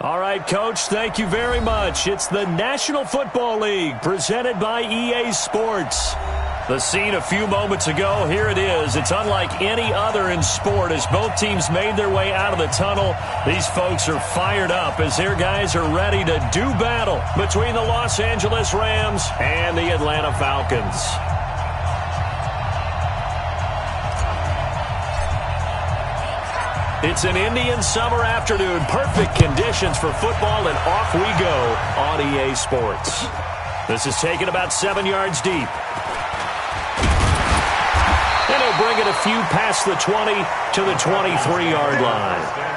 All right, Coach, thank you very much. It's the National Football League presented by EA Sports. The scene a few moments ago, here it is. It's unlike any other in sport as both teams made their way out of the tunnel. These folks are fired up as their guys are ready to do battle between the Los Angeles Rams and the Atlanta Falcons. It's an Indian summer afternoon. Perfect conditions for football, and off we go on EA Sports. This is taken about 7 yards deep. And he'll bring it a few past the 20 to the 23-yard line.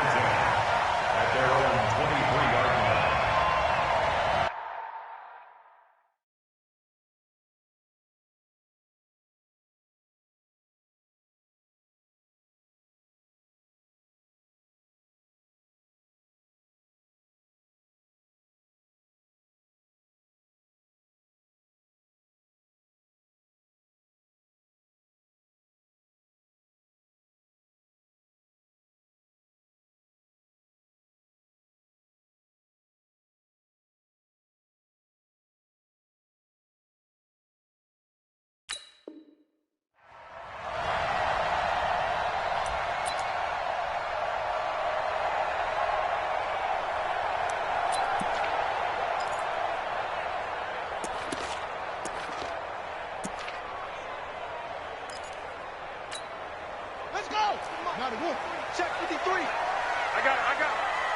Check 53. I got it.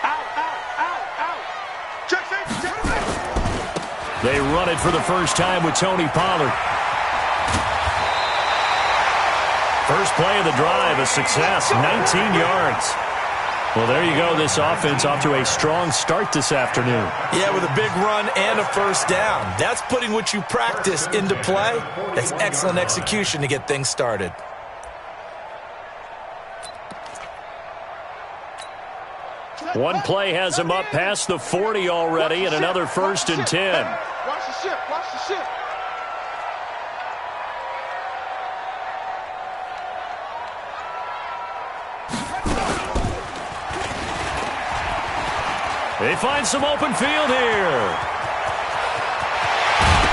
Out. Check safety. They run it for the first time with Tony Pollard. First play of the drive, a success, 19 yards. Well, there you go. This offense off to a strong start this afternoon. Yeah, with a big run and a first down. That's putting what you practice into play. That's excellent execution to get things started. One play has him up past the 40 already, and another 1st and 10. Watch the ship. They find some open field here.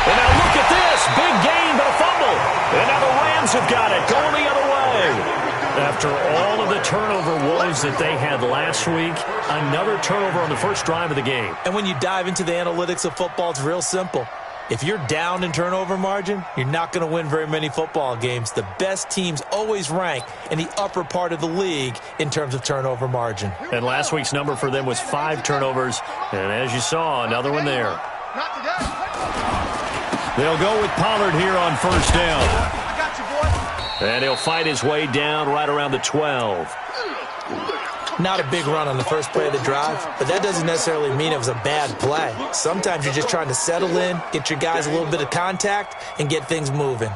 And now look at this. Big gain, but a fumble. And now the Rams have got it, going the other way. After all of the turnover woes that they had last week, another turnover on the first drive of the game. And when you dive into the analytics of football, it's real simple. If you're down in turnover margin, you're not going to win very many football games. The best teams always rank in the upper part of the league in terms of turnover margin. And last week's number for them was 5 turnovers. And as you saw, another one there. They'll go with Pollard here on first down. And he'll fight his way down right around the 12. Not a big run on the first play of the drive, but that doesn't necessarily mean it was a bad play. Sometimes you're just trying to settle in, get your guys a little bit of contact, and get things moving.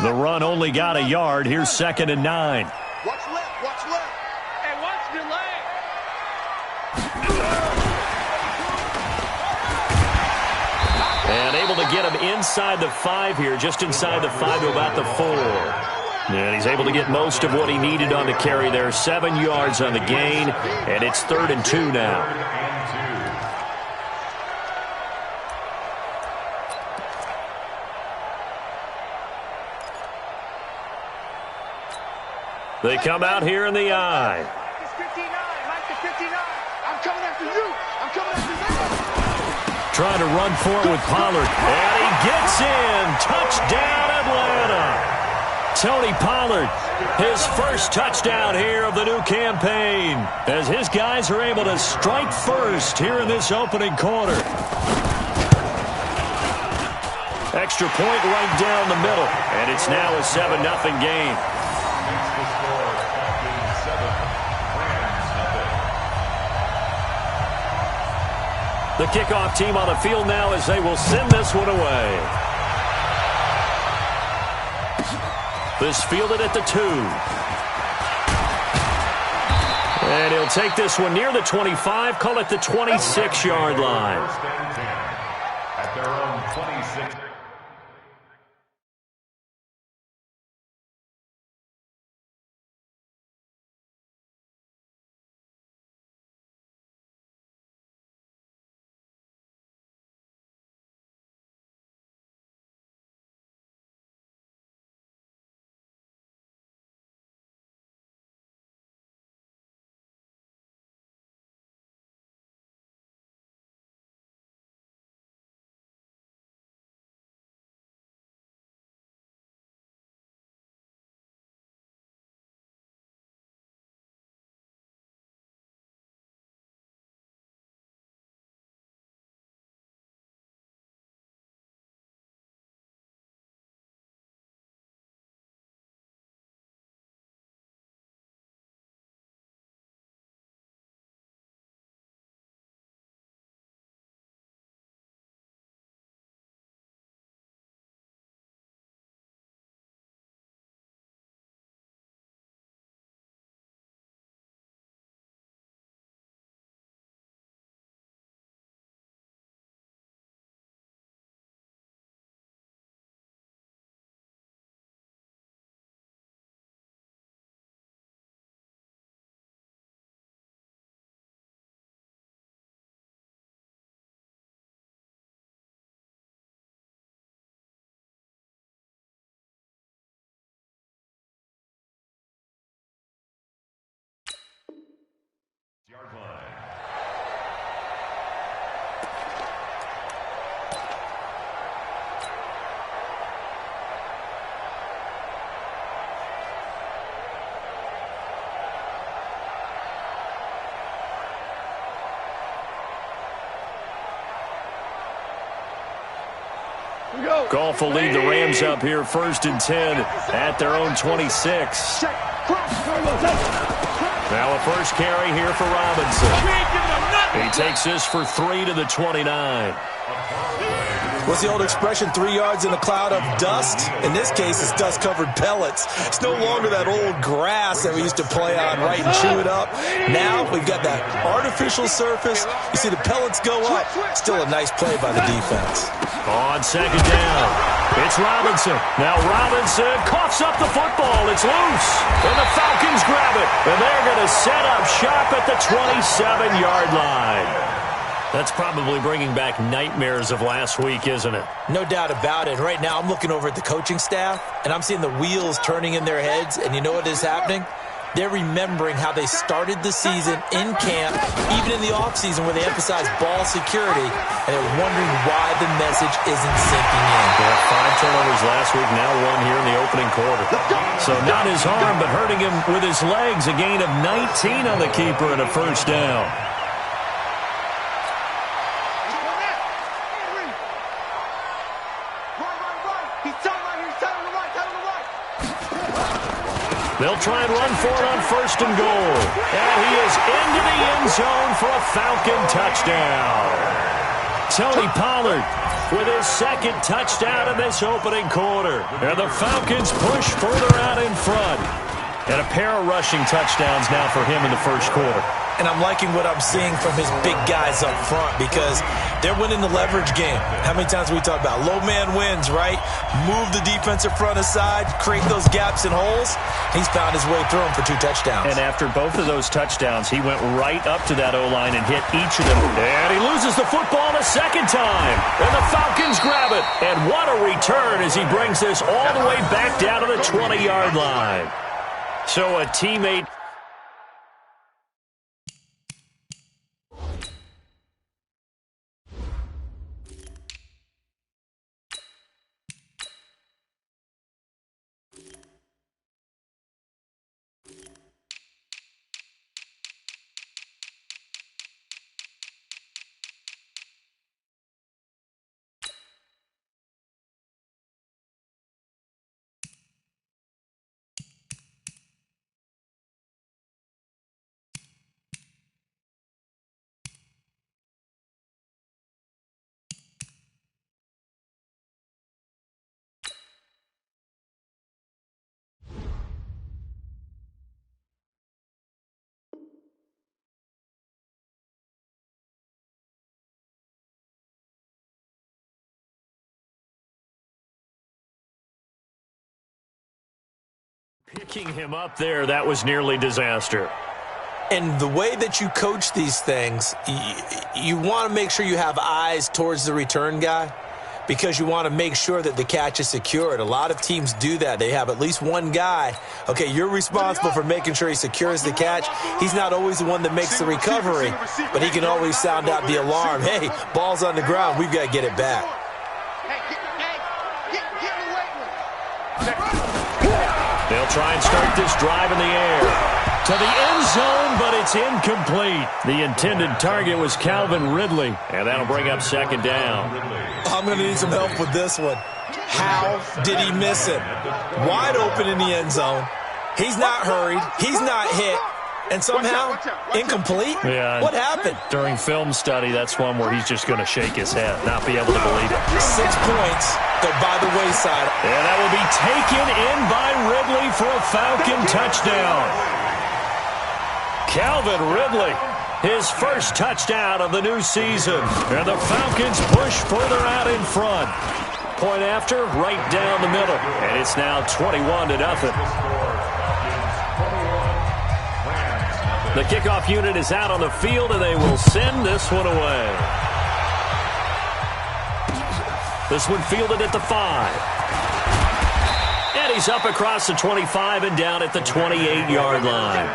The run only got a yard. Here's 2nd and 9. Watch left. And watch delay. And able to get him inside the 5 here, just inside the 5 to about the 4. And he's able to get most of what he needed on the carry there. 7 yards on the gain, and it's 3rd and 2 now. They come out here in the I. It's 59. Mike, 59. I'm coming after you. Trying to run for it with Pollard. And he gets in. Touchdown, Atlanta. Tony Pollard, his first touchdown here of the new campaign, as his guys are able to strike first here in this opening quarter. Extra point right down the middle, and it's now a 7-0 game. The kickoff team on the field now as they will send this one away. This fielded at the 2. And he'll take this one near the 25, call it the 26-yard line. At their own 26. Yard line. Goff will lead the Rams up here 1st and 10 at their own 26. Now a first carry here for Robinson. He takes this for 3 to the 29. What's the old expression, 3 yards in a cloud of dust? In this case, it's dust-covered pellets. It's no longer that old grass that we used to play on, right, and chew it up. Now we've got that artificial surface. You see the pellets go up. Still a nice play by the defense. On 2nd down, it's Robinson. Now Robinson coughs up the football. It's loose. And the Falcons grab it. And they're going to set up shop at the 27-yard line. That's probably bringing back nightmares of last week, isn't it? No doubt about it. Right now, I'm looking over at the coaching staff, and I'm seeing the wheels turning in their heads, and you know what is happening? They're remembering how they started the season in camp, even in the offseason where they emphasized ball security, and they're wondering why the message isn't sinking in. They had 5 turnovers last week, now 1 here in the opening quarter. So not his arm, but hurting him with his legs. A gain of 19 on the keeper and a first down. They'll try and run for it on 1st and goal. And he is into the end zone for a Falcon touchdown. Tony Pollard with his 2nd touchdown in this opening quarter. And the Falcons push further out in front. And a pair of rushing touchdowns now for him in the 1st quarter. And I'm liking what I'm seeing from his big guys up front because they're winning the leverage game. How many times we talk about low man wins, right? Move the defensive front aside, create those gaps and holes. He's found his way through them for 2 touchdowns. And after both of those touchdowns, he went right up to that O-line and hit each of them. And he loses the football a 2nd time. And the Falcons grab it. And what a return as he brings this all the way back down to the 20-yard line. So a teammate Picking him up there, that was nearly disaster. And the way that you coach these things, you want to make sure you have eyes towards the return guy because you want to make sure that the catch is secured. A lot of teams do that. They have at least one guy. Okay, you're responsible for making sure he secures the catch. He's not always the one that makes the recovery, but he can always sound out the alarm. Hey, ball's on the ground. We've got to get it back. They'll try and start this drive in the air. To the end zone, but it's incomplete. The intended target was Calvin Ridley, and that'll bring up second down. I'm going to need some help with this one. How did he miss him? Wide open in the end zone. He's not hurried. He's not hit. And somehow, incomplete? Yeah, what happened? During film study, that's one where he's just going to shake his head, not be able to believe it. 6 points go by the wayside. And that will be taken in by Ridley for a Falcon touchdown. Calvin Ridley, his first touchdown of the new season. And the Falcons push further out in front. Point after, right down the middle. And it's now 21-0. The kickoff unit is out on the field, and they will send this one away. This one fielded at the 5. And he's up across the 25 and down at the 28-yard line.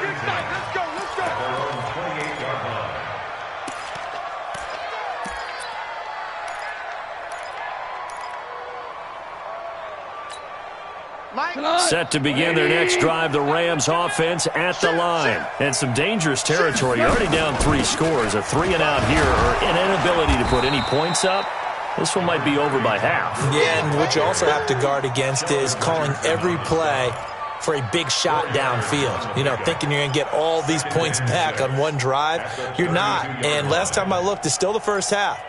Set to begin their next drive, the Rams offense at the line. And some dangerous territory. You're already down 3 scores. A 3-and-out here or an inability to put any points up. This one might be over by half. Yeah, and what you also have to guard against is calling every play for a big shot downfield. You know, thinking you're going to get all these points back on one drive. You're not. And last time I looked, it's still the first half.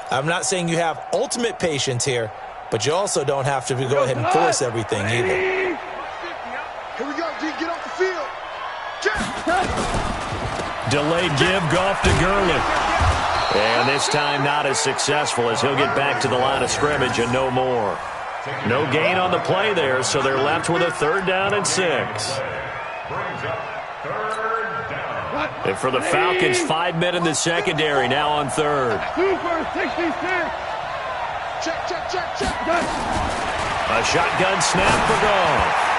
I'm not saying you have ultimate patience here, but you also don't have to go ahead and force everything either. Here we go, G. Get off the field. Delayed give, Goff to Gurley. And this time not as successful as he'll get back to the line of scrimmage and no more. No gain on the play there, so they're left with a 3rd down and 6. And for the Falcons, 5 men in the secondary, now on 3rd. Super 66. Check. A shotgun snap for Goff.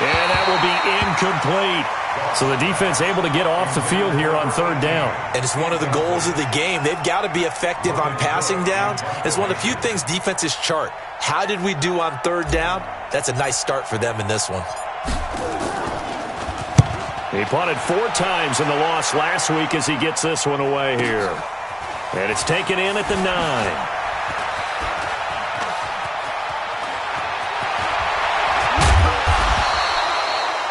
And that will be incomplete. So the defense able to get off the field here on 3rd down. And it's one of the goals of the game. They've got to be effective on passing downs. It's one of the few things defenses chart. How did we do on 3rd down? That's a nice start for them in this one. He punted 4 times in the loss last week as he gets this one away here. And it's taken in at the 9.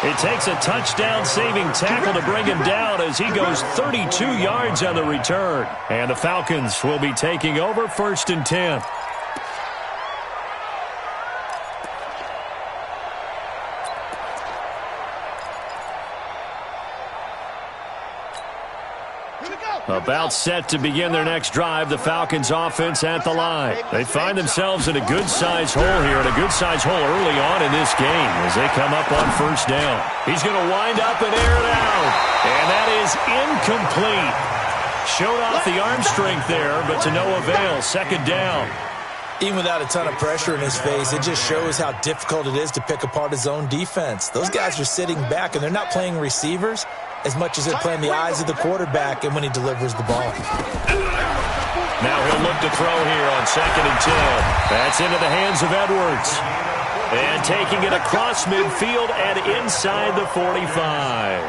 It takes a touchdown-saving tackle to bring him down as he goes 32 yards on the return. And the Falcons will be taking over 1st and 10. About set to begin their next drive, the Falcons offense at the line. They find themselves in a good-sized hole here, and a good-sized hole early on in this game as they come up on 1st down. He's going to wind up and air it out, and that is incomplete. Showed off the arm strength there, but to no avail. 2nd down. Even without a ton of pressure in his face, it just shows how difficult it is to pick apart his own defense. Those guys are sitting back, and they're not playing receivers as much as they're playing the eyes of the quarterback and when he delivers the ball. Now he'll look to throw here on 2nd and 10. That's into the hands of Edwards. And taking it across midfield and inside the 45.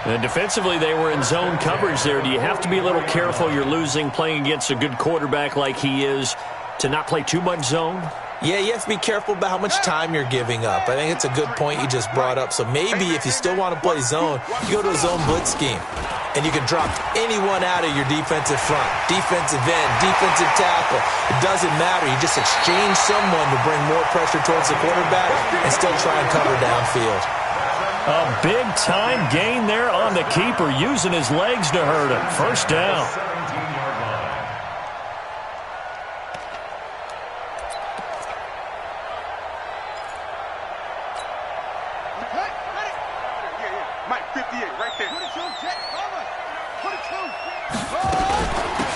And defensively, they were in zone coverage there. Do you have to be a little careful? You're losing playing against a good quarterback like he is to not play too much zone? Yeah, you have to be careful about how much time you're giving up. I think it's a good point you just brought up. So maybe if you still want to play zone, you go to a zone blitz scheme. And you can drop anyone out of your defensive front, defensive end, defensive tackle. It doesn't matter. You just exchange someone to bring more pressure towards the quarterback and still try and cover downfield. A big-time gain there on the keeper, using his legs to hurt him. 1st down.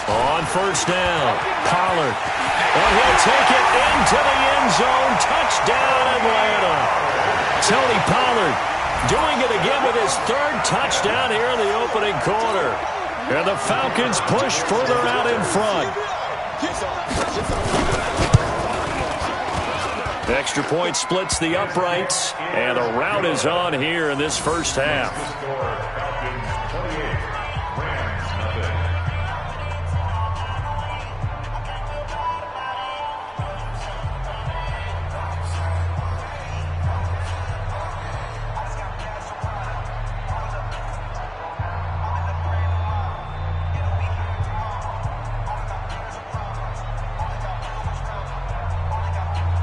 On first down, Pollard. And he'll take it into the end zone. Touchdown, Atlanta. Tony Pollard doing it again with his third touchdown here in the opening quarter. And the Falcons push further out in front. Extra point splits the uprights, and the rout is on here in this first half.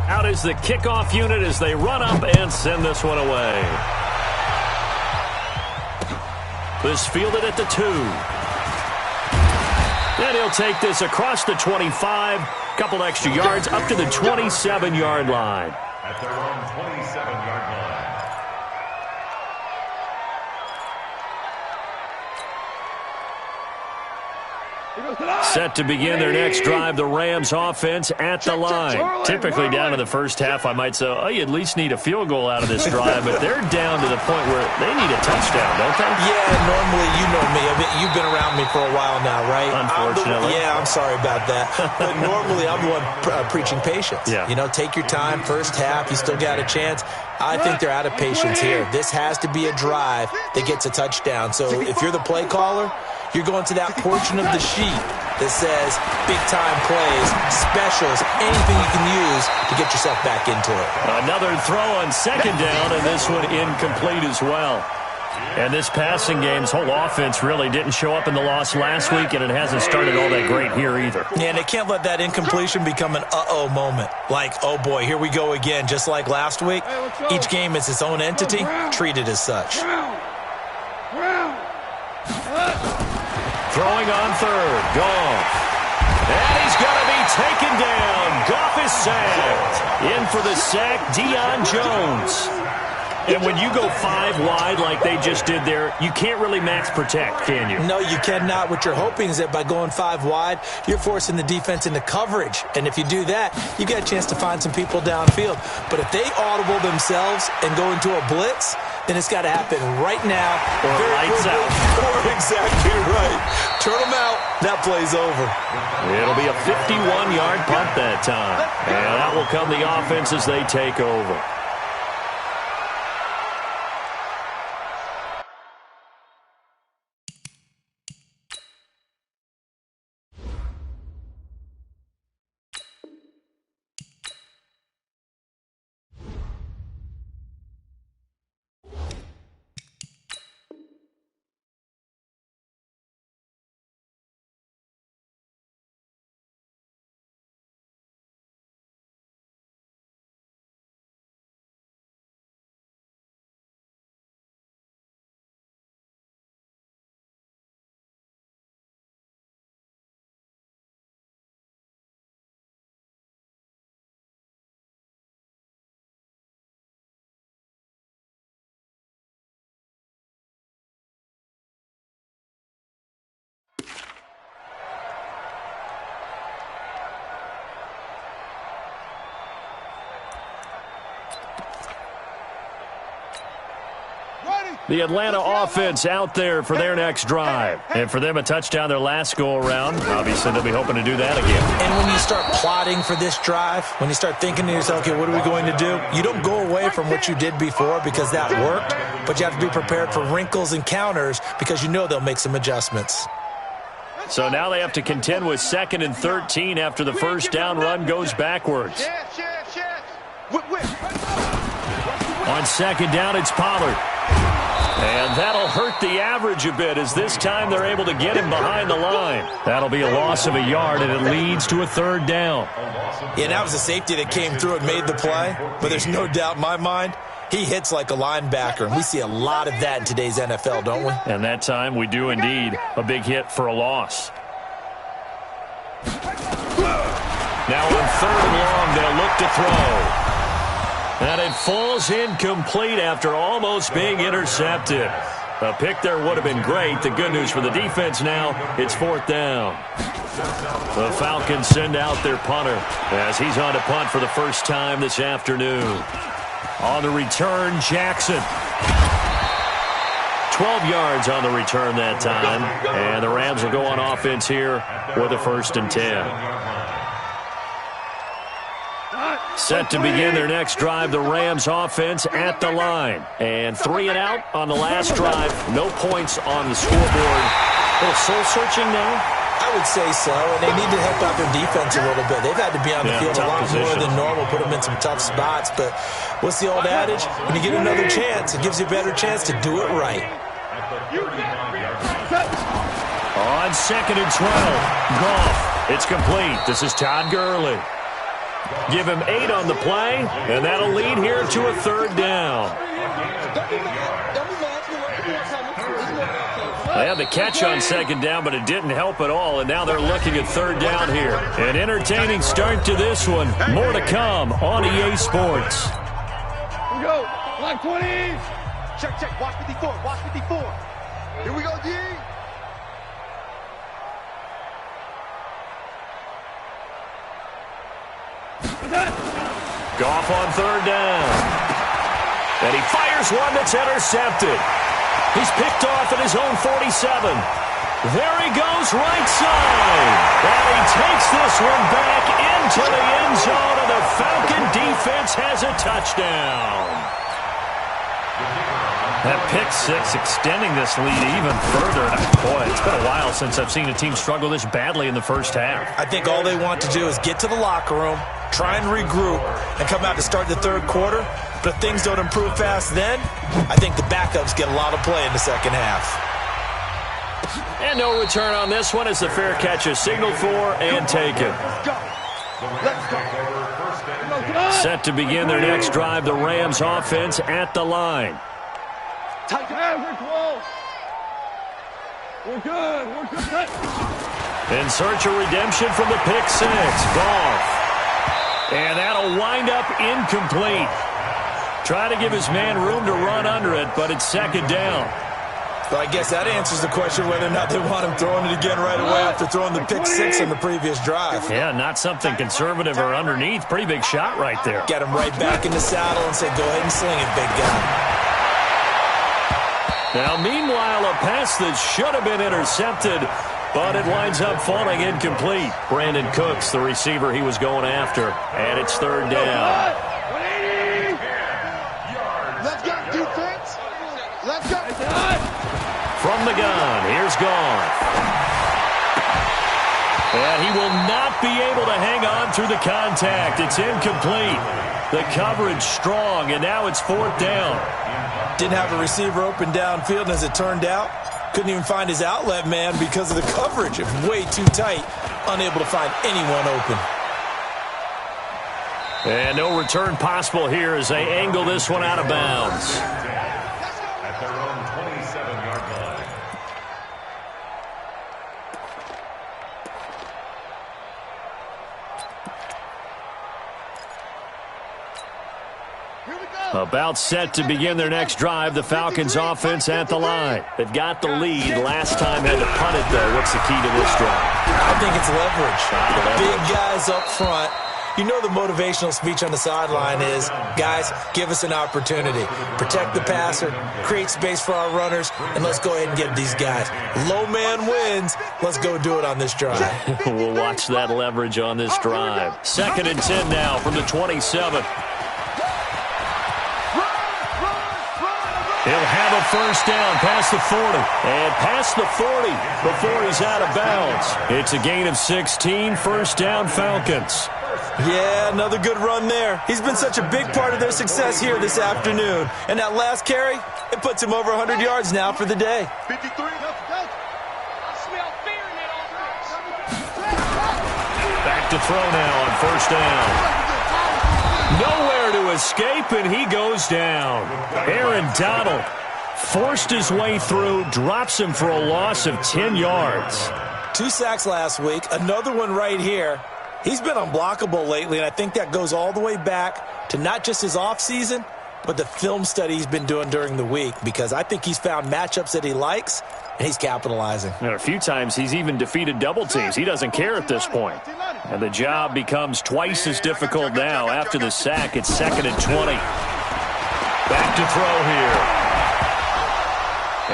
Out is the kickoff unit as they run up and send this one away. This fielded at the 2. And he'll take this across the 25. Couple extra yards up to the 27-yard line. At their own 27-yard line. Set to begin their next drive, the Rams offense at the line. Typically down to the first half, I might say, oh, you at least need a field goal out of this drive, but they're down to the point where they need a touchdown, don't they? Yeah, normally, you know me. I mean, you've been around me for a while now, right? Unfortunately. I'm sorry about that. But normally, I'm the one preaching patience. Yeah. You know, take your time. First half, you still got a chance. I think they're out of patience here. This has to be a drive that gets a touchdown. So if you're the play caller, you're going to that portion of the sheet that says big-time plays, specials, anything you can use to get yourself back into it. Another throw on second down, and this one incomplete as well. And this passing game's whole offense really didn't show up in the loss last week, and it hasn't started all that great here either. Yeah, and they can't let that incompletion become an uh-oh moment. Like, oh boy, here we go again, just like last week. Each game is its own entity, treated as such. Throwing on third, Goff. And he's going to be taken down. Goff is sacked. In for the sack, Deion Jones. And when you go 5 wide like they just did there, you can't really max protect, can you? No, you cannot. What you're hoping is that by going 5 wide, you're forcing the defense into coverage. And if you do that, you get a chance to find some people downfield. But if they audible themselves and go into a blitz, then it's got to happen right now. Or lights out. Or exactly right. Turn them out. That play's over. It'll be a 51-yard punt that time. And that will come the offense as they take over. The Atlanta offense out there for their next drive. And for them, a touchdown their last go-around. Obviously, they'll be hoping to do that again. And when you start plotting for this drive, when you start thinking to yourself, okay, what are we going to do? You don't go away from what you did before because that worked, but you have to be prepared for wrinkles and counters because you know they'll make some adjustments. So now they have to contend with 2nd and 13 after the first down run goes backwards. On second down, it's Pollard. And that'll hurt the average a bit as this time they're able to get him behind the line. That'll be a loss of a yard, and it leads to a 3rd down. Yeah, that was a safety that came through and made the play, but there's no doubt in my mind he hits like a linebacker, and we see a lot of that in today's NFL, don't we? And that time we do indeed. A big hit for a loss. Now on 3rd and long, they'll look to throw. And it falls incomplete after almost being intercepted. A pick there would have been great. The good news for the defense now, it's 4th down. The Falcons send out their punter as he's on to punt for the first time this afternoon. On the return, Jackson. 12 yards on the return that time. And the Rams will go on offense here with a 1st and 10. Set to begin their next drive, the Rams offense at the line. And 3 and out on the last drive. No points on the scoreboard. A little soul-searching now? I would say so, and they need to help out their defense a little bit. They've had to be on the field a lot more than normal, put them in some tough spots. But what's the old adage? When you get another chance, it gives you a better chance to do it right. On 2nd and 12, Goff. It's complete. This is Todd Gurley. Give him 8 on the play, and that'll lead here to a 3rd down. They had the catch on 2nd down, but it didn't help at all, and now they're looking at 3rd down here. An entertaining start to this one. More to come on EA Sports. Here we go. Line 20. Check, check. Watch 54. Watch 54. Here we go, D. Goff on 3rd down. And he fires one that's intercepted. He's picked off at his own 47. There he goes, right side. And he takes this one back into the end zone, and the Falcon defense has a touchdown. That pick 6 extending this lead even further. Boy, it's been a while since I've seen a team struggle this badly in the first half. I think all they want to do is get to the locker room, try and regroup, and come out to start the 3rd quarter. But if things don't improve fast then, I think the backups get a lot of play in the 2nd half. And no return on this one as the fair catch is signaled for and taken. Set to begin their next drive, the Rams offense at the line. We're close. We're good. We're good. In search of redemption from the pick 6. Goff. And that'll wind up incomplete. Try to give his man room to run under it, but it's 2nd down. Well, I guess that answers the question whether or not they want him throwing it again right away after throwing the pick 6 on the previous drive. Yeah, not something conservative or underneath. Pretty big shot right there. Get him right back in the saddle and say, go ahead and sling it, big guy. Now, meanwhile, a pass that should have been intercepted, but it winds up falling incomplete. Brandon Cooks, the receiver he was going after, and it's 3rd down. 180. Let's go, defense. Let's go. From the gun, here's Goff. And he will not be able to hang on through the contact. It's incomplete. The coverage strong, and now it's 4th down. Didn't have a receiver open downfield, and as it turned out, couldn't even find his outlet man because of the coverage. Way too tight, unable to find anyone open. And no return possible here as they angle this one out of bounds. At their own 27-yard line. About set to begin their next drive, the Falcons offense at the line. They've got the lead. Last time had to punt it, though. What's the key to this drive? I think it's leverage. The big guys up front. You know the motivational speech on the sideline is, guys, give us an opportunity. Protect the passer, create space for our runners, and let's go ahead and get these guys. Low man wins. Let's go do it on this drive. We'll watch that leverage on this drive. 2nd and 10 now from the 27. He'll have a 1st down past the 40. And past the 40 before he's out of bounds. It's a gain of 16, 1st down Falcons. Yeah, another good run there. He's been such a big part of their success here this afternoon. And that last carry, it puts him over 100 yards now for the day. 53. Back to throw now on 1st down. Nowhere to escape, and he goes down. Aaron Donald forced his way through, drops him for a loss of 10 yards. 2 sacks last week, another one right here. He's been unblockable lately, and I think that goes all the way back to not just his offseason, but the film study he's been doing during the week, because I think he's found matchups that he likes, and he's capitalizing. And a few times he's even defeated double teams. He doesn't care at this point. And the job becomes twice as difficult now after the sack. It's 2nd and 20. Back to throw here.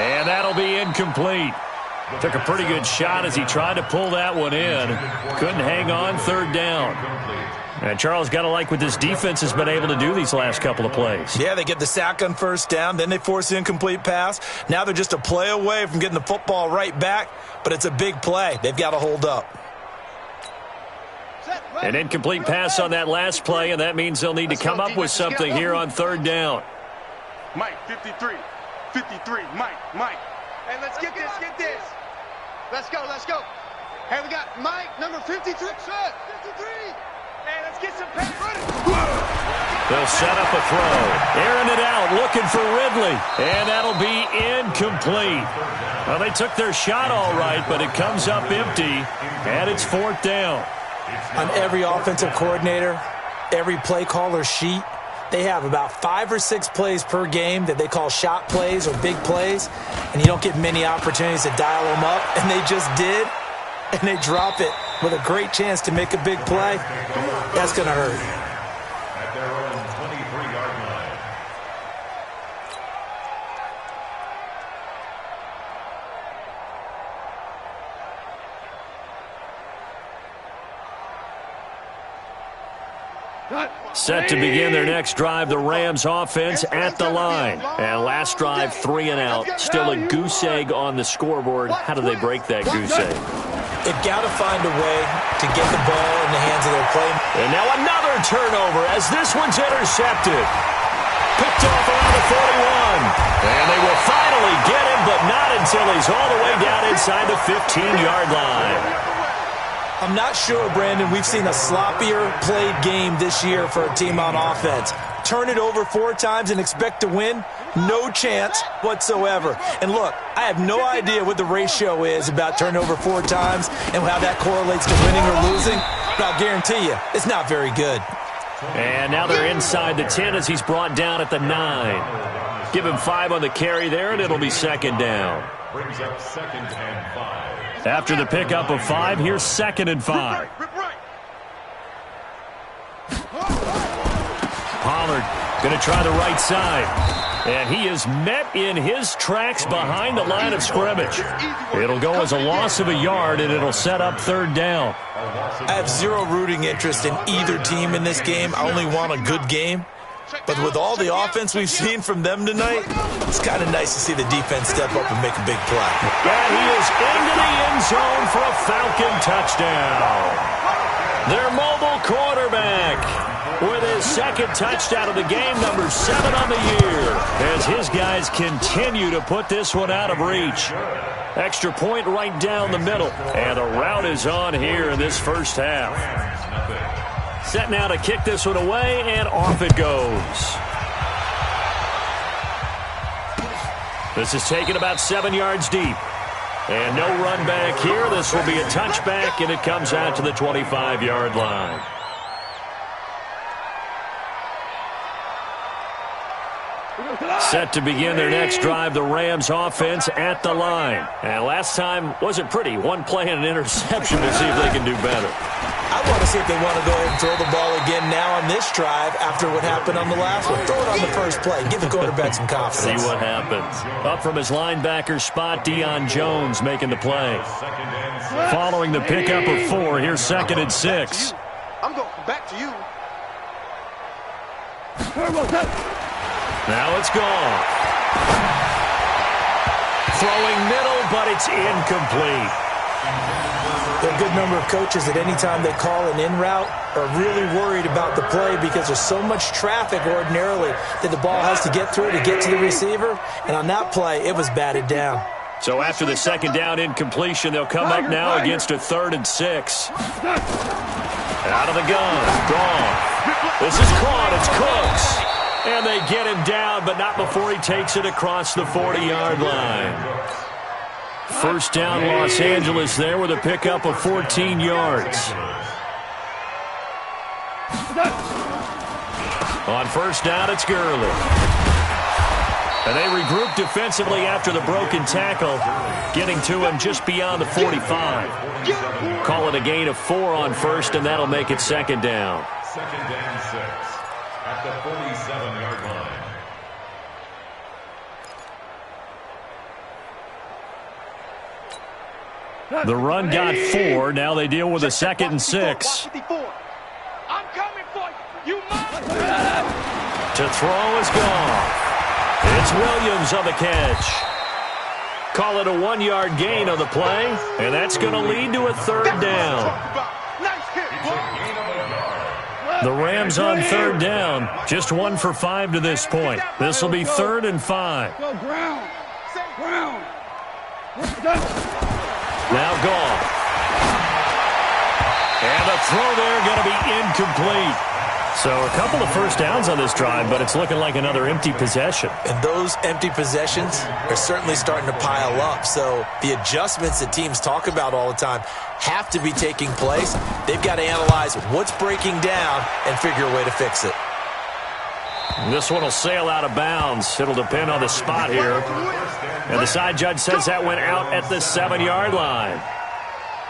And that'll be incomplete. Took a pretty good shot as he tried to pull that one in. Couldn't hang on, 3rd down. And Charles, got to like what this defense has been able to do these last couple of plays. Yeah, they get the sack on 1st down, then they force the incomplete pass. Now they're just a play away from getting the football right back, but it's a big play. They've got to hold up. An incomplete pass on that last play, and that means they'll need to come up with something here on 3rd down. Mike, 53. 53. Mike. Hey, let's get this. Let's go. Hey, we got Mike, number 53. 53. Hey, let's get some pass. They'll set up a throw. Airing it out, looking for Ridley. And that'll be incomplete. Well, they took their shot all right, but it comes up empty, and it's 4th down. On every offensive coordinator, every play caller sheet, they have about 5 or 6 plays per game that they call shot plays or big plays, and you don't get many opportunities to dial them up, and they just did, and they drop it with a great chance to make a big play. That's going to hurt. At their own 23-yard line. Set to begin their next drive, the Rams offense at the line. And last drive, 3 and out. Still a goose egg on the scoreboard. How do they break that goose egg? They've got to find a way to get the ball in the hands of their play. And now another turnover as this one's intercepted. Picked off around the 41. And they will finally get him, but not until he's all the way down inside the 15-yard line. I'm not sure, Brandon, we've seen a sloppier played game this year for a team on offense. Turn it over 4 times and expect to win? No chance whatsoever. And look, I have no idea what the ratio is about turnover 4 times and how that correlates to winning or losing, but I'll guarantee you, it's not very good. And now they're inside the 10 as he's brought down at the 9. Give him 5 on the carry there, and it'll be 2nd down. Brings up 2nd and 5. After the pickup of 5, here's 2nd and 5. Pollard going to try the right side. And he is met in his tracks behind the line of scrimmage. It'll go as a loss of a yard, and it'll set up 3rd down. I have zero rooting interest in either team in this game. I only want a good game. But with all the offense we've seen from them tonight, it's kind of nice to see the defense step up and make a big play. And he is into the end zone for a Falcon touchdown. Their mobile quarterback with his 2nd touchdown of the game, number 7 on the year, as his guys continue to put this one out of reach. Extra point right down the middle, and the route is on here in this first half. Set now to kick this one away, and off it goes. This is taken about 7 yards deep. And no run back here. This will be a touchback, and it comes out to the 25-yard line. Set to begin their next drive, the Rams offense at the line. And last time wasn't pretty. 1 play and an interception. We'll see if they can do better. I want to see if they want to go ahead and throw the ball again now on this drive after what happened on the last one. Throw it on the first play. Give the quarterback some confidence. See what happens. Up from his linebacker spot, Deion Jones making the play. Following the pickup of 4, here's 2nd and 6. I'm going back to you. Now it's gone. Throwing middle, but it's incomplete. There are a good number of coaches that any time they call an in route are really worried about the play because there's so much traffic ordinarily that the ball has to get through to get to the receiver. And on that play, it was batted down. So after the 2nd down incompletion, they'll come up now against a 3rd and 6. Out of the gun. Gone. This is caught. It's Cooks. And they get him down, but not before he takes it across the 40-yard line. First down, Los Angeles there with a pickup of 14 yards. On first down, it's Gurley. And they regroup defensively after the broken tackle, getting to him just beyond the 45. Call it a gain of 4 on first, and that'll make it second down. Second down 6 at the 47-yard line. The run got 4. Now they deal with a 2nd and 6. I'm coming for you. You must. To throw is gone. It's Williams on the catch. Call it a 1-yard gain on the play, and that's going to lead to a 3rd down. The Rams on 3rd down, just 1 for 5 to this point. This will be 3rd and 5. Go ground. Ground. Now gone. And the throw there going to be incomplete. So a couple of first downs on this drive, but it's looking like another empty possession. And those empty possessions are certainly starting to pile up. So the adjustments that teams talk about all the time have to be taking place. They've got to analyze what's breaking down and figure a way to fix it. This one will sail out of bounds. It'll depend on the spot here. And the side judge says that went out at the 7-yard line.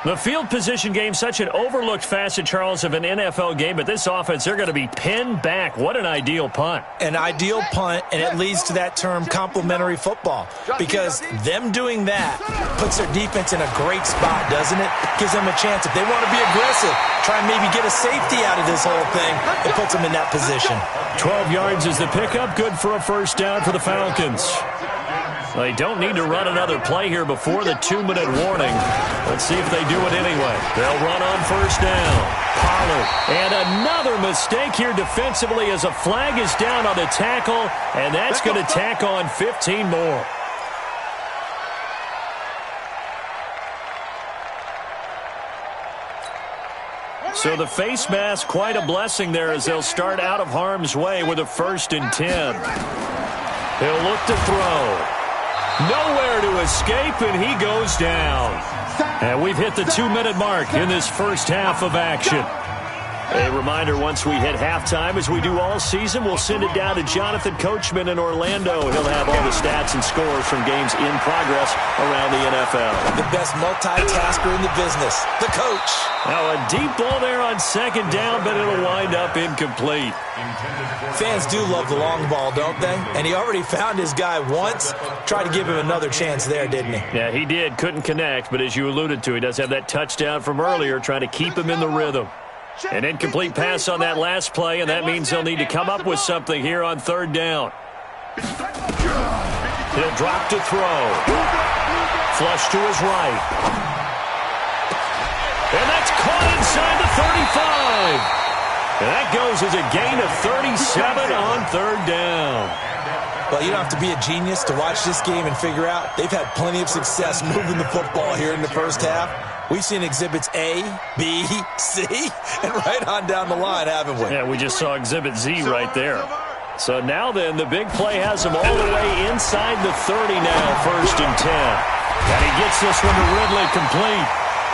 The field position game, such an overlooked facet, Charles, of an NFL game, but this offense, they're going to be pinned back. What an ideal punt. An ideal punt, and it leads to that term complementary football, because them doing that puts their defense in a great spot, doesn't it? Gives them a chance. If they want to be aggressive, try and maybe get a safety out of this whole thing, it puts them in that position. 12 yards is the pickup, good for a first down for the Falcons. They don't need to run another play here before the 2-minute warning. Let's see if they do it anyway. They'll run on first down. Pollard. And another mistake here defensively as a flag is down on the tackle, and that's going to tack on 15 more. So the face mask, quite a blessing there as they'll start out of harm's way with a 1st and 10. He'll look to throw. Nowhere to escape, and he goes down. And we've hit the 2-minute mark in this first half of action. A reminder, once we hit halftime, as we do all season, we'll send it down to Jonathan Coachman in Orlando. He'll have all the stats and scores from games in progress around the NFL. The best multitasker in the business, the coach. Now a deep ball there on 2nd down, but it'll wind up incomplete. Fans do love the long ball, don't they? And he already found his guy once. Tried to give him another chance there, didn't he? Yeah, he did. Couldn't connect, but as you alluded to, he does have that touchdown from earlier, trying to keep him in the rhythm. An incomplete pass on that last play, and that means they'll need to come up with something here on 3rd down. He'll drop to throw. Flush to his right. And that's caught inside the 35. And that goes as a gain of 37 on 3rd down. Well, you don't have to be a genius to watch this game and figure out they've had plenty of success moving the football here in the first half. We've seen exhibits A, B, C, and right on down the line, haven't we? Yeah, we just saw exhibit Z right there. So now then, the big play has him all the way inside the 30 now, 1st and 10. And he gets this one to Ridley complete.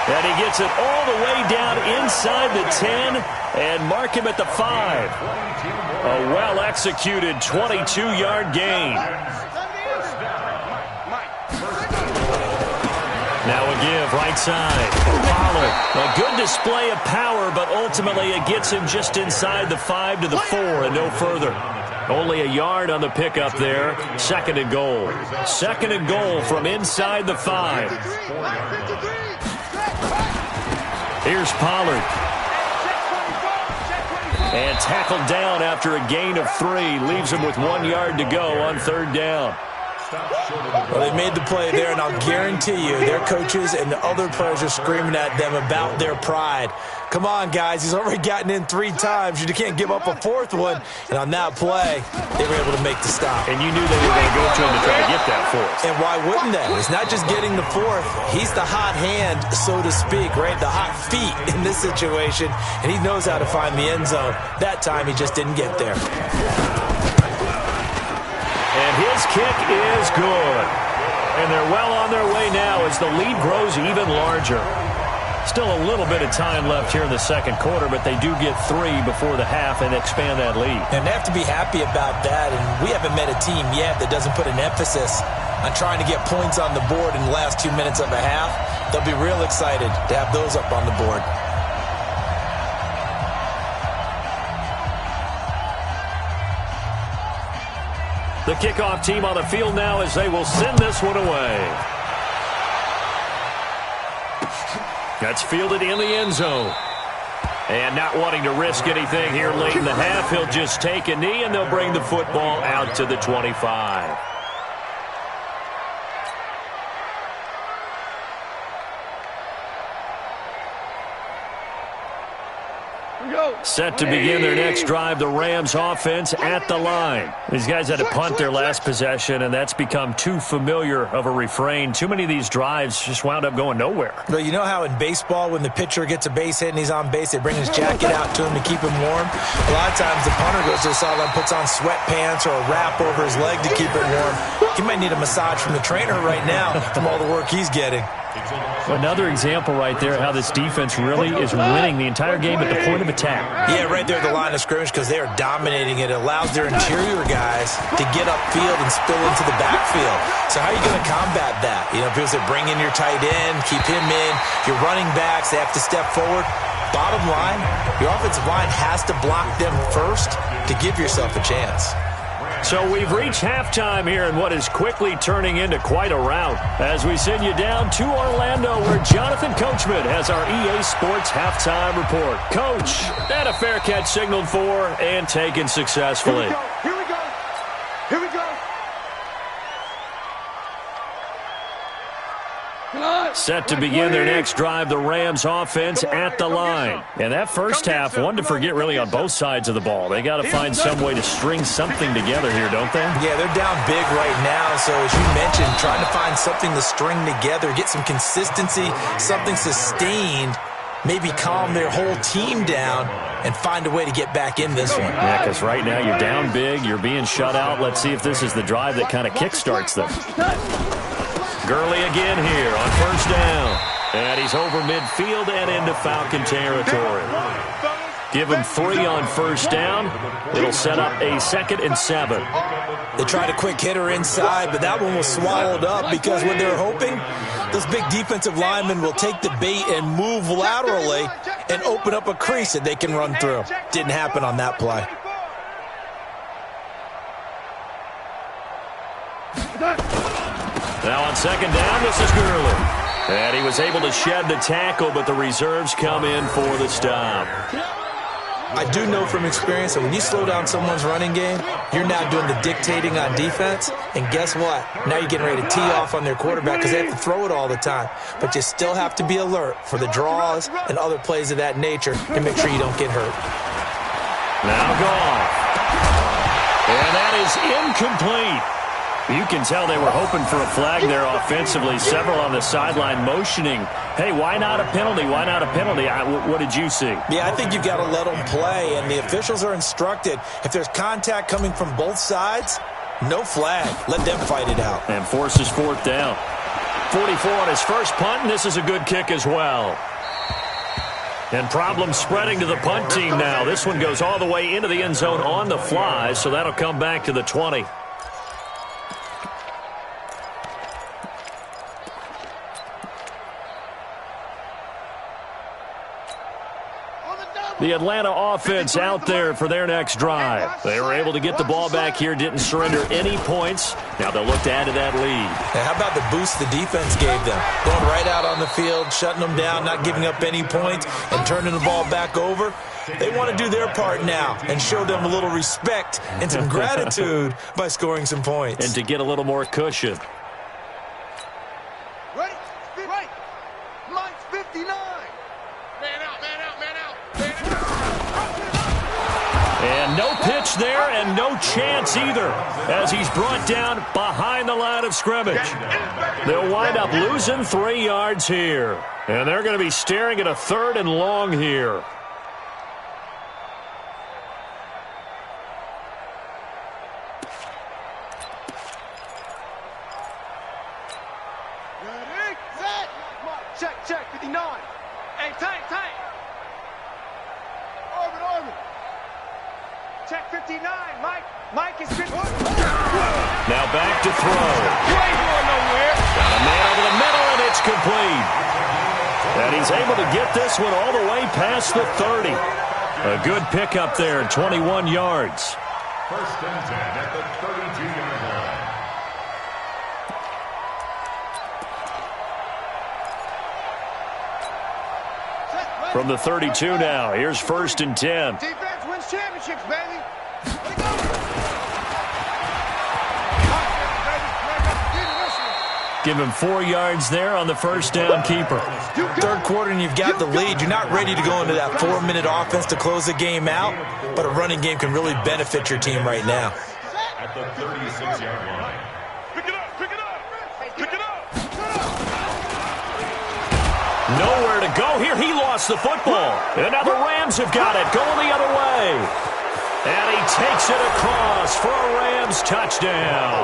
And he gets it all the way down inside the 10 and mark him at the 5. A well-executed 22-yard gain. Now a give, right side. Pollard, a good display of power, but ultimately it gets him just inside the 5 to the 4 and no further. Only a yard on the pickup there. 2nd and goal. 2nd and goal from inside the 5. Here's Pollard. And tackled down after a gain of 3. Leaves him with 1 yard to go on 3rd down. Well, they made the play there, and I'll guarantee you their coaches and the other players are screaming at them about their pride. Come on, guys. He's already gotten in 3 times. You can't give up a 4th one. And on that play, they were able to make the stop. And you knew they were going to go to him to try to get that 4th. And why wouldn't they? It's not just getting the 4th. He's the hot hand, so to speak, right? The hot feet in this situation. And he knows how to find the end zone. That time, he just didn't get there. And his kick is good. And they're well on their way now as the lead grows even larger. Still a little bit of time left here in the second quarter, but they do get 3 before the half and expand that lead. And they have to be happy about that, and we haven't met a team yet that doesn't put an emphasis on trying to get points on the board in the last 2 minutes of a half. They'll be real excited to have those up on the board. The kickoff team on the field now as they will send this one away. That's fielded in the end zone. And not wanting to risk anything here late in the half, he'll just take a knee, and they'll bring the football out to the 25. Set to begin their next drive, the Rams offense at the line. These guys had to punt their last possession, and that's become too familiar of a refrain. Too many of these drives just wound up going nowhere. Well, you know how in baseball when the pitcher gets a base hit and he's on base, they bring his jacket out to him to keep him warm? A lot of times the punter goes to the sideline, puts on sweatpants or a wrap over his leg to keep it warm. He might need a massage from the trainer right now from all the work he's getting. Another example right there how this defense really is winning the entire game at the point of attack. Yeah, right there at the line of scrimmage because they are dominating it. It allows their interior guys to get upfield and spill into the backfield. So how are you going to combat that? You know, people say bring in your tight end, keep him in. Your running backs, they have to step forward. Bottom line, your offensive line has to block them first to give yourself a chance. So we've reached halftime here in what is quickly turning into quite a rout as we send you down to Orlando where Jonathan Coachman has our EA Sports halftime report. Coach, that a fair catch signaled for and taken successfully. Here we go. Here we go. Set to begin their next drive, the Rams offense at the line. And that first half, one to forget really on both sides of the ball. They got to find some way to string something together here, don't they? Yeah, they're down big right now. So as you mentioned, trying to find something to string together, get some consistency, something sustained, maybe calm their whole team down and find a way to get back in this one. Yeah, because right now you're down big, you're being shut out. Let's see if this is the drive that kind of kickstarts them. Gurley again here on first down. And he's over midfield and into Falcon territory. Give him 3 on first down. It'll set up a 2nd and 7. They tried a quick hitter inside, but that one was swallowed up because what they're hoping, those big defensive linemen will take the bait and move laterally and open up a crease that they can run through. Didn't happen on that play. Now on second down, this is Gurley. And he was able to shed the tackle, but the reserves come in for the stop. I do know from experience that when you slow down someone's running game, you're now doing the dictating on defense. And guess what? Now you're getting ready to tee off on their quarterback because they have to throw it all the time. But you still have to be alert for the draws and other plays of that nature to make sure you don't get hurt. Now gone. And that is incomplete. You can tell they were hoping for a flag there offensively. Several on the sideline motioning, hey, why not a penalty? Why not a penalty? What did you see? Yeah, I think you've got to let them play, and the officials are instructed. If there's contact coming from both sides, no flag. Let them fight it out. And forces 4th down. 44 on his first punt, and this is a good kick as well. And problems spreading to the punt team now. This one goes all the way into the end zone on the fly, so that'll come back to the 20. The Atlanta offense out there for their next drive. They were able to get the ball back here, didn't surrender any points. Now they'll look to add to that lead. Now how about the boost the defense gave them? Going right out on the field, shutting them down, not giving up any points, and turning the ball back over. They want to do their part now and show them a little respect and some gratitude by scoring some points. And to get a little more cushion. Ready? Right. Mine's 59. Man out, man out, man out. And no pitch there and no chance either as he's brought down behind the line of scrimmage. They'll wind up losing 3 yards here. And they're going to be staring at a 3rd and long here. Ready, set. Check, check, 59. Hey, tight, tight. Orbit. Check 59, Mike. Mike is 50. Now back to throw. Right going nowhere. Got a man over the middle, and it's complete. And he's able to get this one all the way past the 30. A good pickup there, 21 yards. First and 10 at the 32-yard line. From the 32 now, here's first and 10. Defense wins championships, baby. Give him 4 yards there on the first down keeper. Third quarter and you've got the lead. You're not ready to go into that 4-minute offense to close the game out, but a running game can really benefit your team right now. At the 36-yard line. Pick it up, pick it up, pick it up. Nowhere to go here. He lost the football. And now the Rams have got it, going the other way. And he takes it across for a Rams touchdown.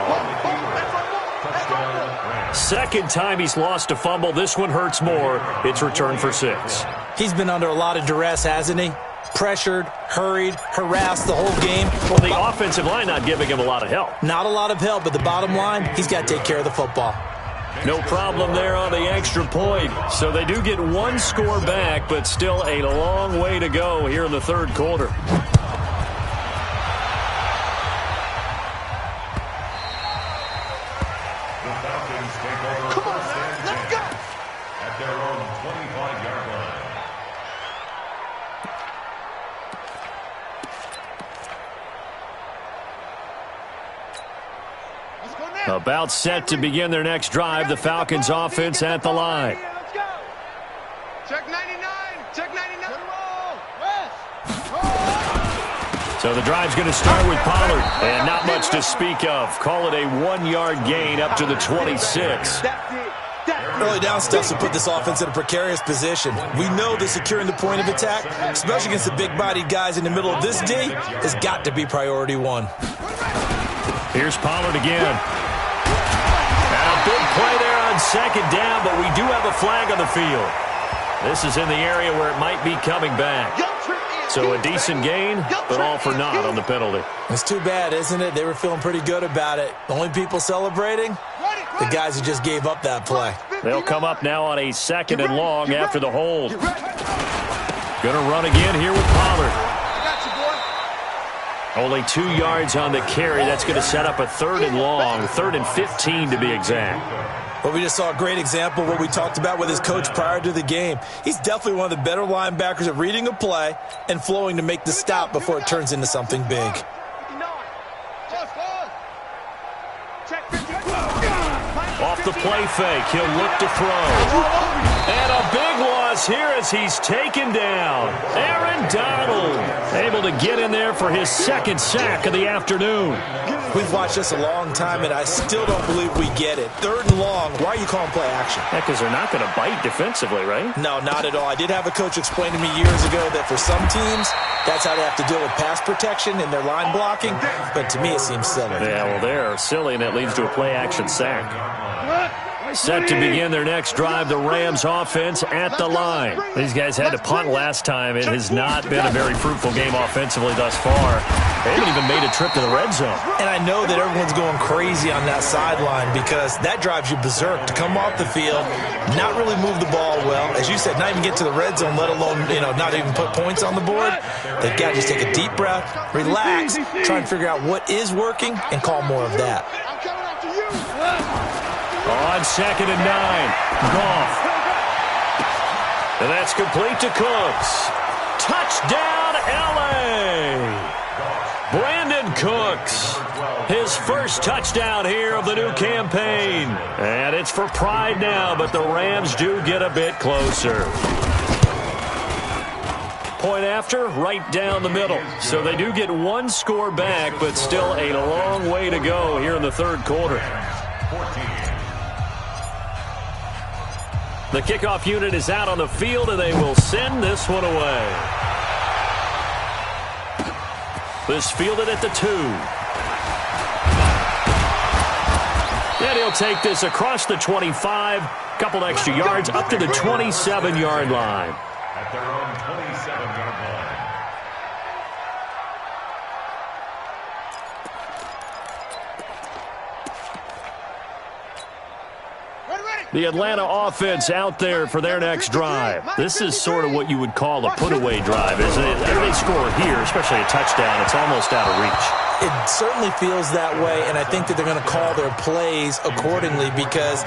Second time he's lost a fumble. This one hurts more. It's returned for 6. He's been under a lot of duress, hasn't he? Pressured, hurried, harassed the whole game. Well, the offensive line not giving him a lot of help. Not a lot of help, but the bottom line, he's got to take care of the football. No problem there on the extra point. So they do get one score back, but still a long way to go here in the third quarter. Come on, let's go. At their own 25-yard line. Let's go now. About set to begin their next drive. The Falcons offense at the line. Let's go. Check 99. Check 99. So the drive's going to start with Pollard. And not much to speak of. Call it a 1-yard gain up to the 26. Early down stuff to put this offense in a precarious position. We know that securing the point of attack, especially against the big-bodied guys in the middle of this D, has got to be priority one. Here's Pollard again. And a big play there on second down, but we do have a flag on the field. This is in the area where it might be coming back. So a decent gain, but all for naught on the penalty. It's too bad, isn't it? They were feeling pretty good about it. The only people celebrating, the guys who just gave up that play. They'll come up now on a second and long after the hold. Going to run again here with Pollard. Only 2 yards on the carry. That's going to set up a third and long, 3rd and 15 to be exact. Well, we just saw a great example of what we talked about with his coach prior to the game. He's definitely one of the better linebackers at reading a play and flowing to make the stop before it turns into something big. Off the play fake, he'll look to throw. And a big loss here as he's taken down. Aaron Donald able to get in there for his second sack of the afternoon. We've watched this a long time, and I still don't believe we get it. 3rd and long, why are you calling play action? Yeah, because they're not going to bite defensively, right? No, not at all. I did have a coach explain to me years ago that for some teams, that's how they have to deal with pass protection and their line blocking, but to me it seems silly. Yeah, well, they're silly, and it leads to a play action sack. Set to begin their next drive, the Rams offense at the line. These guys had to punt last time. It has not been a very fruitful game offensively thus far. They haven't even made a trip to the red zone. And I know that everyone's going crazy on that sideline because that drives you berserk to come off the field, not really move the ball well. As you said, not even get to the red zone, let alone, not even put points on the board. They've got to just take a deep breath, relax, try and figure out what is working, and call more of that. I'm coming after you. On 2nd and 9, Goff. And that's complete to Cooks. Touchdown, L.A. Brandon Cooks. His first touchdown here of the new campaign. And it's for pride now, but the Rams do get a bit closer. Point after, right down the middle. So they do get one score back, but still a long way to go here in the third quarter. The kickoff unit is out on the field, and they will send this one away. This fielded at the 2. And he'll take this across the 25, couple extra yards up to the 27-yard line. at their own 27-yard line. The Atlanta offense out there for their next drive. This is sort of what you would call a put-away drive, isn't it? If they score here, especially a touchdown, it's almost out of reach. It certainly feels that way, and I think that they're going to call their plays accordingly, because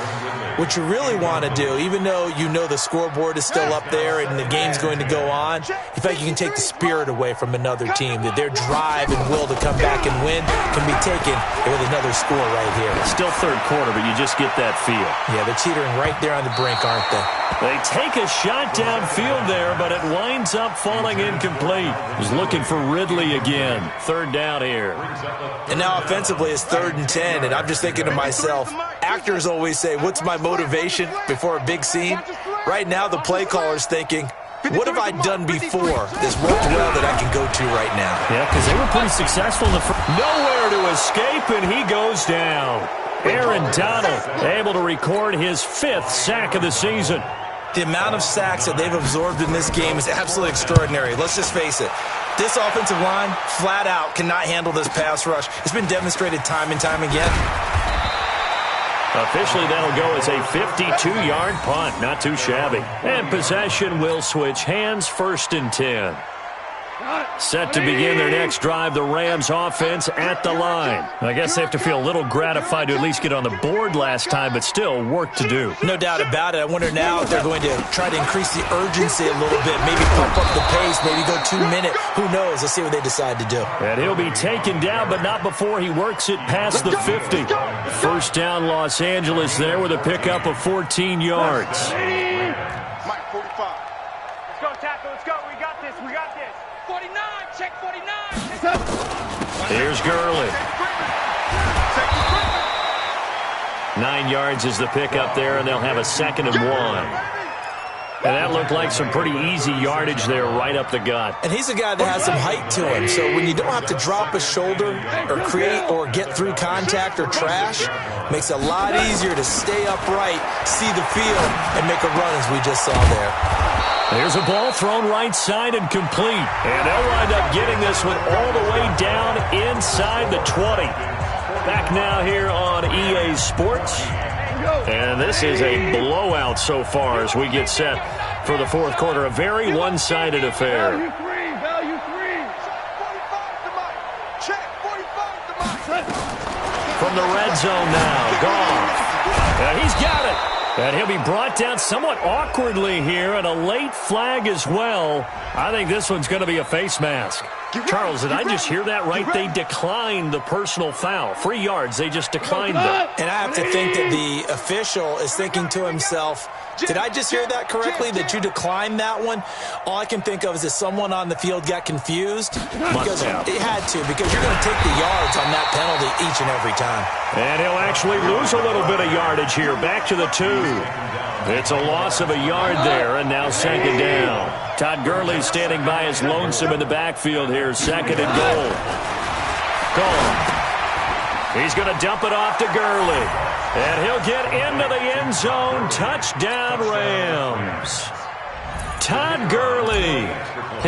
what you really want to do, even though you know the scoreboard is still up there and the game's going to go on, in fact, you can take the spirit away from another team, that their drive and will to come back and win can be taken with another score right here. It's still third quarter, but you just get that feel. Yeah, they're teetering right there on the brink, aren't they? They take a shot downfield there, but it winds up falling incomplete. He's looking for Ridley again. Third down here. And now offensively it's 3rd and 10, and I'm just thinking to myself, actors always say, what's my motivation before a big scene? Right now the play caller's thinking, what have I done before that's worked well that I can go to right now? Yeah, because they were pretty successful in the first. Nowhere to escape, and he goes down. Aaron Donald able to record his 5th sack of the season. The amount of sacks that they've absorbed in this game is absolutely extraordinary. Let's just face it. This offensive line, flat out, cannot handle this pass rush. It's been demonstrated time and time again. Officially, that'll go as a 52-yard punt. Not too shabby. And possession will switch hands. 1st and 10. Set to begin their next drive, the Rams offense at the line. I guess they have to feel a little gratified to at least get on the board last time, but still work to do. No doubt about it. I wonder now if they're going to try to increase the urgency a little bit, maybe pump up the pace, maybe go 2-minute. Who knows? Let's see what they decide to do. And he'll be taken down, but not before he works it past the 50. First down, Los Angeles there with a pickup of 14 yards. Mike, 45. Let's go, tackle. Let's go. We got this. We got this. 49. Check 49. Here's Gurley. 9 yards is the pickup there, and they'll have a 2nd and 1. And that looked like some pretty easy yardage there right up the gut. And he's a guy that has some height to him. So when you don't have to drop a shoulder or create or get through contact or trash, makes it a lot easier to stay upright, see the field, and make a run as we just saw there. There's a ball thrown right side and complete. And they'll wind up getting this one all the way down inside the 20. Back now here on EA Sports. And this is a blowout so far as we get set for the 4th quarter. A very one-sided affair. Value three. Check 45 to Mike. From the red zone now, Goff. And he's got it. And he'll be brought down somewhat awkwardly here, and a late flag as well. I think this one's going to be a face mask. Charles, did I just hear that right? They declined the personal foul. 3 yards, they just declined it. And I have to think that the official is thinking to himself, did I just hear that correctly, that you declined that one? All I can think of is that someone on the field got confused. Because it had to, because you're going to take the yards on that penalty each and every time. And he'll actually lose a little bit of yardage here. Back to the 2. It's a loss of a yard there, and now 2nd down. Todd Gurley standing by as lonesome in the backfield here. 2nd and goal. He's going to dump it off to Gurley. And he'll get into the end zone. Touchdown, Rams. Todd Gurley,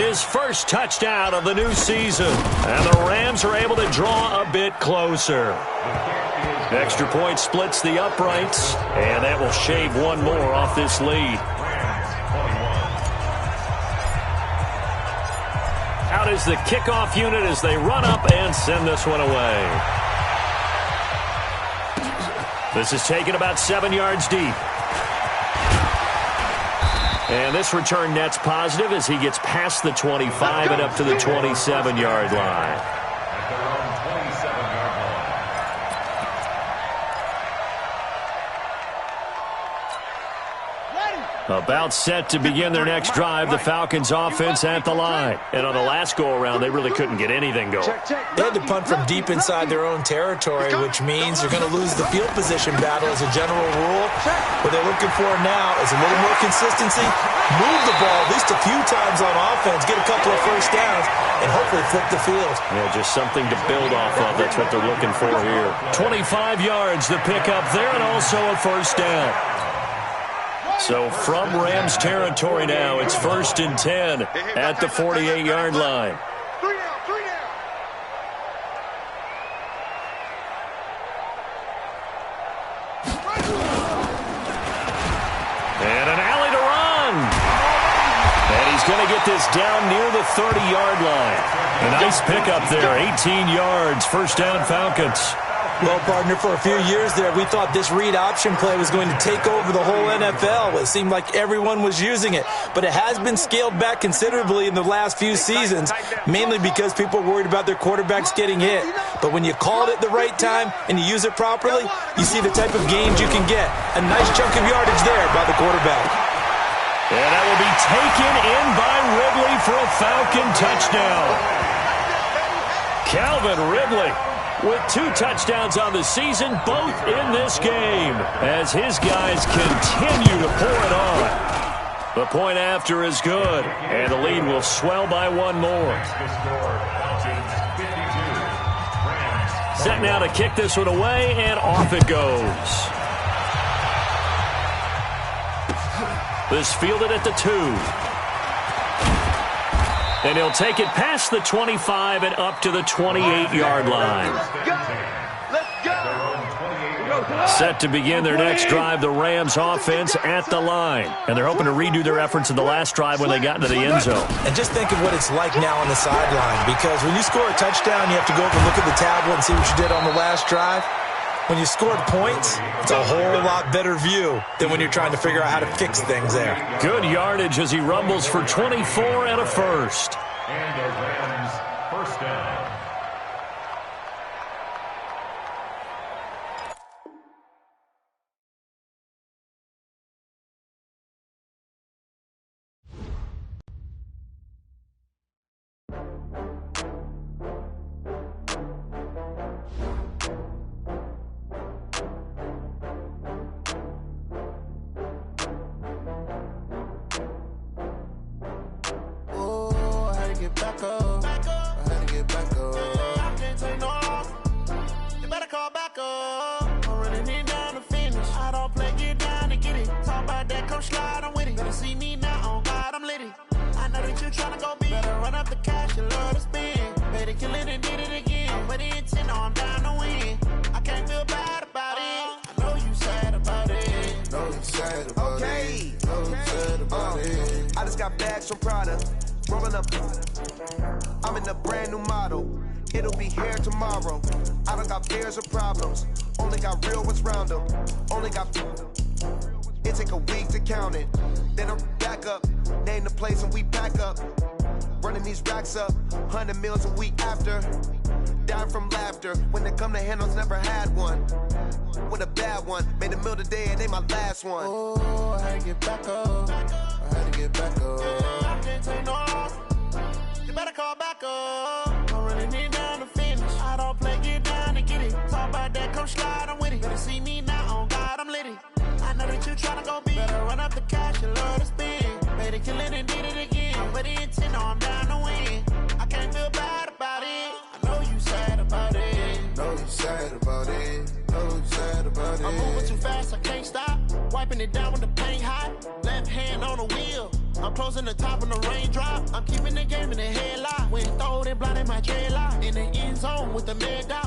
his first touchdown of the new season. And the Rams are able to draw a bit closer. Extra point splits the uprights, and that will shave one more off this lead. Out is the kickoff unit as they run up and send this one away. This is taken about 7 yards deep. And this return net's positive as he gets past the 25 and up to the 27-yard line. About set to begin their next drive, the Falcons offense at the line. And on the last go-around, they really couldn't get anything going. They had to punt from deep inside their own territory, which means they're going to lose the field position battle as a general rule. What they're looking for now is a little more consistency, move the ball at least a few times on offense, get a couple of first downs, and hopefully flip the field. Yeah, just something to build off of. That's what they're looking for here. 25 yards, the pickup there, and also a first down. So from Rams territory now, it's 1st and 10 at the 48-yard line. 3 down, 3 down. And an alley to run. And he's going to get this down near the 30-yard line. A nice pickup there, 18 yards, first down Falcons. Well, partner, for a few years there, we thought this read option play was going to take over the whole NFL. It seemed like everyone was using it, but it has been scaled back considerably in the last few seasons, mainly because people are worried about their quarterbacks getting hit. But when you call it at the right time and you use it properly, you see the type of gains you can get. A nice chunk of yardage there by the quarterback. And that will be taken in by Ridley for a Falcon touchdown. Calvin Ridley with 2 touchdowns on the season, both in this game, as his guys continue to pour it on. The point after is good, and the lead will swell by 1 more. Set now to kick this one away, and off it goes. This fielded at the 2. And he'll take it past the 25 and up to the 28-yard line. Let's go. Set to begin their next drive, the Rams offense at the line. And they're hoping to redo their efforts in the last drive when they got into the end zone. And just think of what it's like now on the sideline, because when you score a touchdown, you have to go up and look at the tablet and see what you did on the last drive. When you scored points, it's a whole lot better view than when you're trying to figure out how to fix things there. Good yardage as he rumbles for 24 and a first. And the Rams first down. I'm in a brand new model. It'll be here tomorrow. I don't got fears or problems. Only got real ones round them. Only got. It take a week to count it. Then I'm back up. Name the place and we pack up. Running these racks up. 100 meals a week after. Dying from laughter. When it come to handles, never had one. With a bad one. Made a meal today and they my last one. Oh, I had to get back up. I had to get back up. I can't take no off. You better call back up. I'm running it down to finish. I don't play, get down and get it. Talk about that, come slide, I'm with it. Better see me now, on God, I'm litty. I know that you tryna go big. Better run up the cash, you love to spend. Made it, kill it, and did it again. I'm with the intent, no, I'm down to win. I can't feel bad about it. I know you sad about it. Know you sad about it. Know you sad about it. I'm moving too fast, I can't stop. Wiping it down with the paint hot. Left hand on the wheel. I'm closing the top of the raindrop. I'm keeping the game in the headlock. When throwed and blinded my dreadlock. In the end zone with the mad dot.